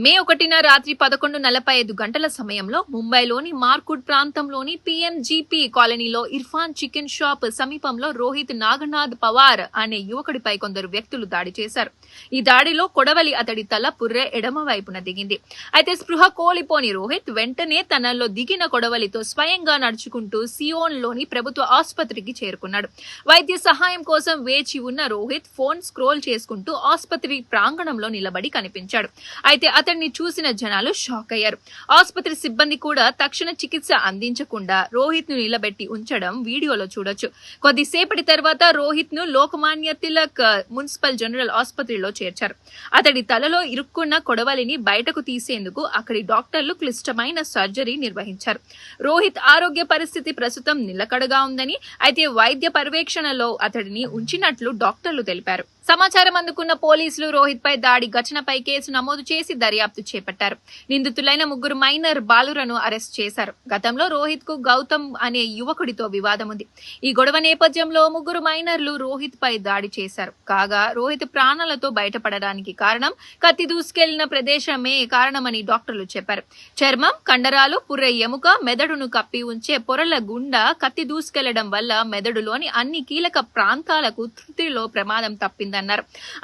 మే 1న రాత్రి 11:45 గంటల సమయంలో ముంబైలోని మార్కుడ్ ప్రాంతంలోని పీఎంజీపీ కాలనీలో ఇర్ఫాన్ చికెన్ షాప్ సమీపంలో రోహిత్ నాగనాథ్ పవార్ అనే యువకుడిపై కొందరు వ్యక్తులు దాడి చేశారు. ఈ దాడిలో కొడవలి అతడి తల పుర్రె ఎడమ వైపున దిగింది. అయితే స్పృహ కోల్పోని రోహిత్ వెంటనే తనలో దిగిన కొడవలితో స్వయంగా నడుచుకుంటూ సియోన్లోని ప్రభుత్వ ఆసుపత్రికి చేరుకున్నాడు. వైద్య సహాయం కోసం వేచి ఉన్న రోహిత్ ఫోన్ స్క్రోల్ చేసుకుంటూ ఆసుపత్రి ప్రాంగణంలో నిలబడి కనిపించాడు. అయితే అతన్ని చూసిన జనాలు షాక్ అయ్యారు. ఆసుపత్రి సిబ్బంది కూడా తక్షణ చికిత్స అందించకుండా రోహిత్ ను నిలబెట్టి ఉంచడం వీడియోలో చూడొచ్చు. కొద్దిసేపటి తర్వాత రోహిత్ ను లోకమాన్య తిలక్ మున్సిపల్ జనరల్ ఆసుపత్రిలో చేర్చారు. అతడి తలలో ఇరుక్కున్న కొడవలిని బయటకు తీసేందుకు అక్కడి డాక్టర్లు క్లిష్టమైన సర్జరీ నిర్వహించారు. రోహిత్ ఆరోగ్య పరిస్థితి ప్రస్తుతం నిలకడగా ఉందని, అయితే వైద్య పర్యవేక్షణలో అతడిని ఉంచినట్లు డాక్టర్లు తెలిపారు. సమాచారం అందుకున్న పోలీసులు రోహిత్ పై దాడి ఘటనపై కేసు నమోదు చేసి దర్యాప్తు చేపట్టారు. నిందితులైన 3 మైనర్ బాలురను అరెస్ట్ చేశారు. గతంలో రోహిత్ కు గౌతమ్ అనే యువకుడితో వివాదం ఉంది. ఈ గొడవ నేపథ్యంలో 3 మైనర్లు రోహిత్ పై దాడి చేశారు. కాగా రోహిత్ ప్రాణాలతో బయటపడడానికి కారణం కత్తి దూసుకెళ్లిన ప్రదేశమే కారణమని డాక్టర్లు చెప్పారు. చర్మం, కండరాలు, పుర్రె ఎముక, మెదడును కప్పి ఉంచే పొరల గుండా కత్తి దూసుకెళ్లడం వల్ల మెదడులోని అన్ని కీలక ప్రాంతాలకు తృప్తిలో ప్రమాదం తప్పిందన్నారు.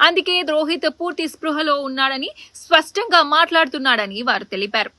అందుకే రోహిత్ పూర్తి స్పృహలో ఉన్నాడని, స్పష్టంగా మాట్లాడుతున్నాడని వారు తెలిపారు.